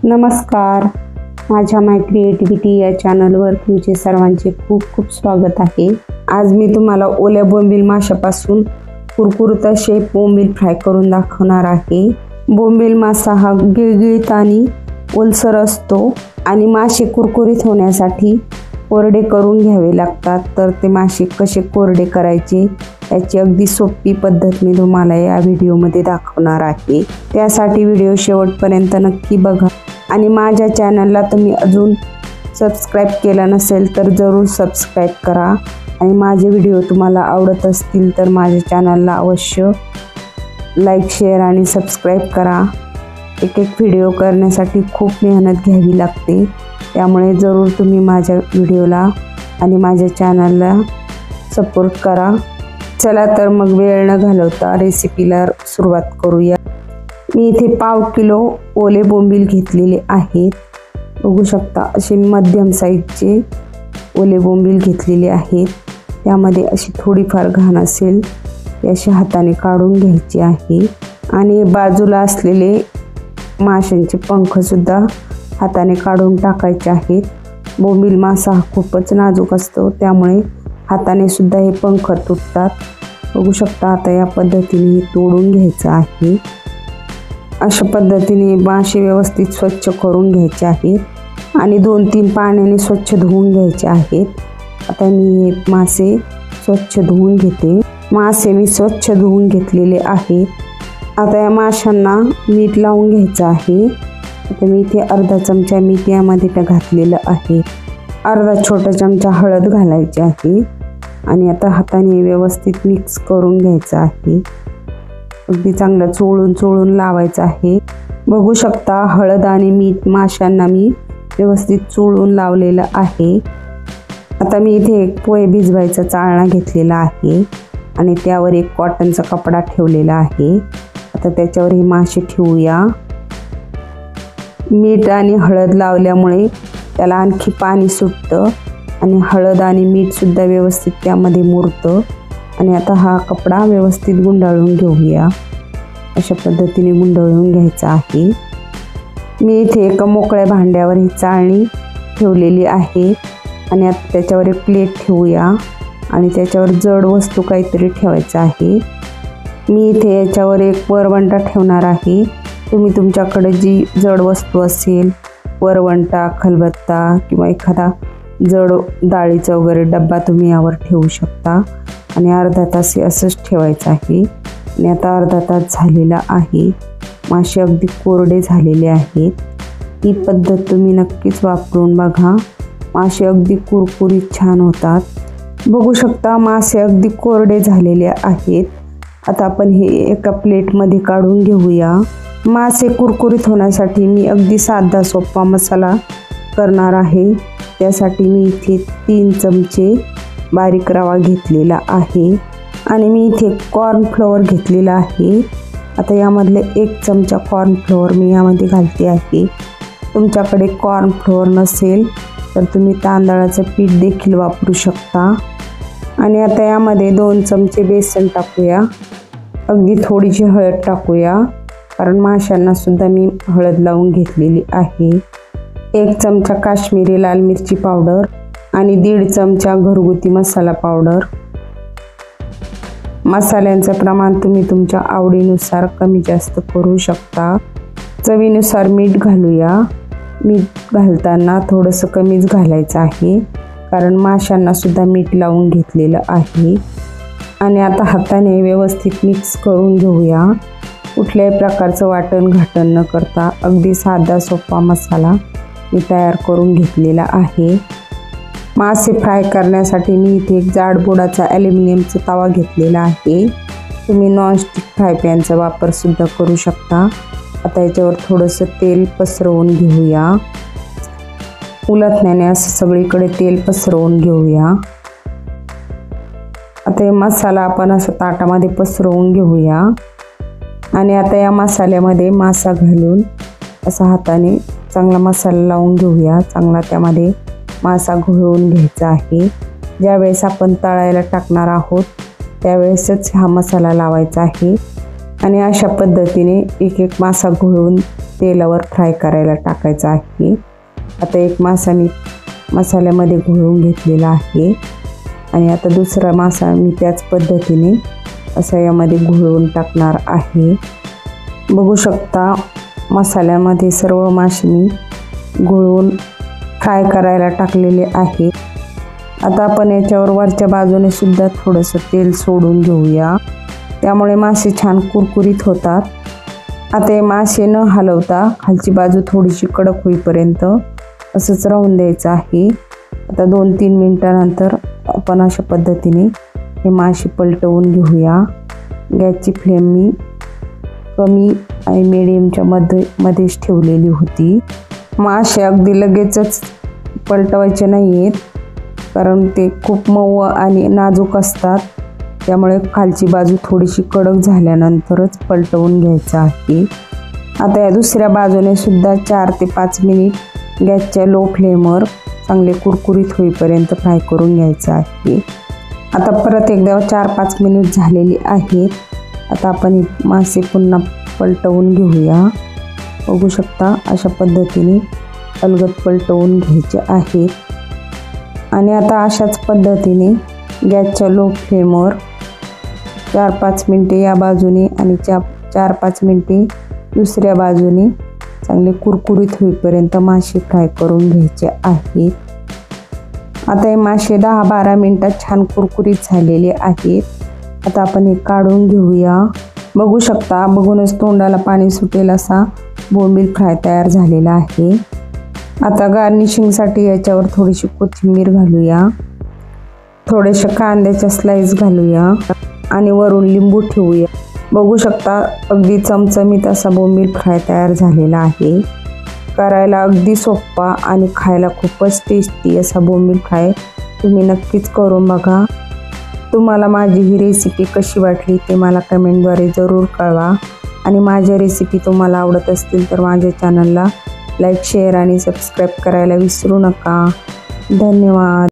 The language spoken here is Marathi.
नमस्कार, माझ्या माय क्रिएटिव्हिटी या चॅनलवर तुमचे सर्वांचे खूप खूप स्वागत आहे। आज मी तुम्हाला ओल्या बोंबील माशापासून कुरकुरीत असे बोंबील फ्राय करून दाखवणार आहे। बोंबील मासा हा गिळगिळीत आणि ओलसर असतो आणि मासे कुरकुरीत होण्यासाठी कोरडे करून घ्यावे लागतात। तर ते मासे कसे कोरडे करायचे याची अगदी सोपी पद्धत मी तुम्हाला या व्हिडिओमध्ये दाखवणार आहे। त्यासाठी व्हिडिओ शेवटपर्यंत नक्की बघा आणि माझ्या चॅनलला तुम्ही अजून सबस्क्राइब केला नसेल तर जरूर सबस्क्राइब करा आणि माझे व्हिडिओ तुम्हाला आवडत असतील तर माझ्या चॅनलला अवश्य लाईक, शेअर आणि सबस्क्राइब करा। एक व्हिडिओ करण्यासाठी खूप मेहनत घ्यावी लागते, त्यामुळे जरूर तुम्ही माझ्या व्हिडिओला आणि माझ्या चॅनलला सपोर्ट करा। चला तर मग वेळ न घालवता रेसिपीला सुरुवात करूया। मी इथे 1/2 किलो ओले बोंबील घेतलेले आहेत। बघू शकता असे मध्यम साईजचे ओले बोंबील घेतलेले आहेत। त्यामध्ये अशी थोडीफार घाण असेल ती अशी हाताने काढून घ्यायची आहे आणि बाजूला असलेले माशांचे पंख सुद्धा हाताने काढून टाकायचे आहेत। बोंबील मासा हा खूपच नाजूक असतो, त्यामुळे हाताने सुद्धा हे पंख तुटतात। बघू शकता आता या पद्धतीने तोडून घ्यायचं आहे। अशा पद्धतीने मासे व्यवस्थित स्वच्छ करून घ्यायचे आहेत आणि 2-3 पाण्याने स्वच्छ धुवून घ्यायचे आहेत। आता मी हे मासे स्वच्छ धुवून घेते। मासे मी स्वच्छ धुवून घेतलेले आहेत। आता या माशांना मीठ लावून घ्यायचं आहे। आता मी इथे अर्धा चमचा मीठ यामध्ये घातलेलं आहे। अर्धा छोटा चमचा हळद घालायची आहे आणि आता हाताने व्यवस्थित मिक्स करून घ्यायचं आहे। अगदी चांगलं चोळून लावायचं आहे। बघू शकता हळद आणि मीठ माशांना मी व्यवस्थित चोळून लावलेलं आहे। आता मी इथे एक पोहे भिजवायचा चाळणा घेतलेला आहे आणि त्यावर एक कॉटनचा कपडा ठेवलेला आहे। आता त्याच्यावर हे मासे ठेवूया। मीठ आणि हळद लावल्यामुळे त्याला आणखी पाणी सुटतं आणि हळद आणि मीठ सुद्धा व्यवस्थित त्यामध्ये मुरतं। आणि आता हा कपडा व्यवस्थित गुंडाळून घेऊया। अशा पद्धतीने गुंडाळून घ्यायचा आहे। मी इथे एका मोकळ्या भांड्यावर ही चाळणी ठेवलेली आहे आणि आता त्याच्यावर एक प्लेट ठेवूया आणि त्याच्यावर जड वस्तू काहीतरी ठेवायचं आहे। मी इथे याच्यावर एक वरवंटा ठेवणार आहे। तुम्ही तुमच्याकडे जी जड वस्तू असेल, वरवंटा, खलबत्ता किंवा एखादा जड डाळीचा वगैरे डब्बा तुम्ही यावर ठेवू शकता आणि अर्धा तास असंच ठेवायचं आहे। आणि आता अर्धा तास झालेला आहे। मासे अगदी कोरडे झालेले आहेत। ही पद्धत तुम्ही नक्कीच वापरून बघा, मासे अगदी कुरकुरीत छान होतात। बघू शकता मासे अगदी कोरडे झालेले आहेत। आता आपण हे एका प्लेटमध्ये काढून घेऊया। मासे कुरकुरीत होण्यासाठी मी अगदी साधा सोपा मसाला करणार आहे। त्यासाठी मी इथे 3 चमचे बारीक रवा घेतलेला आहे आणि मी इथे कॉर्नफ्लोअर घेतलेला आहे। आता यामधले 1 चमचा कॉर्नफ्लोअर मी यामध्ये घालते आहे। तुमच्याकडे कॉर्नफ्लोअर नसेल तर तुम्ही तांदळाचं पीठ देखील वापरू शकता। आणि आता यामध्ये 2 चमचे बेसन टाकूया। अगदी थोडीशी हळद टाकूया, कारण माशांना सुद्धा मी हळद लावून घेतलेली आहे। 1 चमचा काश्मीरी लाल मिरची पावडर आणि 1.5 चमचा घरगुती मसाला पावडर। मसाल्यांचं प्रमाण तुम्ही तुमच्या आवडीनुसार कमी जास्त करू शकता। चवीनुसार मीठ घालूया। मीठ घालताना थोडंसं कमीच घालायचं आहे, कारण माशांना सुद्धा मीठ लावून घेतलेलं आहे। आणि आता हाताने व्यवस्थित मिक्स करून घेऊया। कुठल्याही प्रकारचं वाटण घाटण न करता अगदी साधा सोपा मसाला मी तयार करून घेतलेला आहे। मासे फ्राय करण्यासाठी मी इथे एक जाडबुडाचा ॲल्युमिनियमचा तवा घेतलेला आहे। तुम्ही नॉनस्टिक फ्राय पॅनचा वापर सुद्धा करू शकता। आता याच्यावर थोडंसं तेल पसरवून घेऊया। उलटण्याने असं सगळीकडे तेल पसरवून घेऊया। आता हे मसाला आपण असं ताटामध्ये पसरवून घेऊया आणि आता या मसाल्यामध्ये मासा घालून असा हाताने चांगला मसाला लावून घेऊया। चांगला त्यामध्ये मासा घोळवून घ्यायचा आहे। ज्यावेळेस आपण तळायला टाकणार आहोत त्यावेळेसच हा मसाला लावायचा आहे आणि अशा पद्धतीने एक मासा घोळवून तेलावर फ्राय करायला टाकायचा आहे। आता एक मासा मी मसाल्यामध्ये घोळून घेतलेला आहे आणि आता दुसरा मासा मी त्याच पद्धतीने असा यामध्ये घोळून टाकणार आहे। बघू शकता मसाल्यामध्ये सर्व मासे मी घोळून फ्राय करायला टाकलेले आहे। आता आपण याच्यावर वरच्या बाजूने सुद्धा थोडंसं तेल सोडून घेऊया, त्यामुळे मासे छान कुरकुरीत होतात। आता हे मासे न हलवता खालची बाजू थोडीशी कडक होईपर्यंत असंच राहून द्यायचं आहे। आता 2-3 मिनिटानंतर आपण अशा पद्धतीने हे मासे पलटवून घेऊया। गॅसची फ्लेम मी कमी आणि मिडियमच्या मध्येच ठेवलेली होती। मासे अगदी लगेचच पलटवायचे नाही आहेत, कारण ते खूप मऊ आणि नाजूक असतात, त्यामुळे खालची बाजू थोडीशी कडक झाल्यानंतरच पलटवून घ्यायचं आहे। आता या दुसऱ्या बाजूने सुद्धा 4 ते 5 मिनिट गॅसच्या लो फ्लेमवर चांगले कुरकुरीत होईपर्यंत फ्राय करून घ्यायचं आहे। आता परत एकदा 4-5 मिनिट झालेली आहेत। आता आपण मासे पुन्हा पलटवून घेऊया। बघू शकता अशा पद्धतीने अलगद पलटवून घ्यायचे आहेत आणि आता अशाच पद्धतीने गॅसच्या लो फ्लेमवर 4-5 मिनिटे या बाजूने आणि 4-5 मिनिटे दुसऱ्या बाजूने चांगले कुरकुरीत होईपर्यंत मासे फ्राय करून घ्यायचे आहेत। आता हे मासे 10-12 मिनिटात छान कुरकुरीत झालेले आहेत। आता आपण हे काढून घेऊया। बघू शकता, बघूनच तोंडाला पाणी सुटेल असा बोंबील फ्राय तयार झालेला आहे। आता गार्निशिंगसाठी याच्यावर थोडीशी कोथिंबीर घालूया, थोडेसे कांद्याच्या स्लाइस घालूया आणि वरून लिंबू ठेवूया। बघू शकता अगदी चमचमीत असा बोंबील फ्राय तयार झालेला आहे। करायला अगदी सोपा आणि खायला खूपच टेस्टी असा बोंबील फ्राय तुम्ही नक्कीच करून बघा। तुम्हाला माझी ही रेसिपी कशी वाटली ते मला कमेंटद्वारे जरूर कळवा आणि माझ्या रेसिपी तुम्हाला आवडत असतील तर माझ्या चॅनलला लाईक, शेअर आणि सबस्क्राईब करायला विसरू नका। धन्यवाद।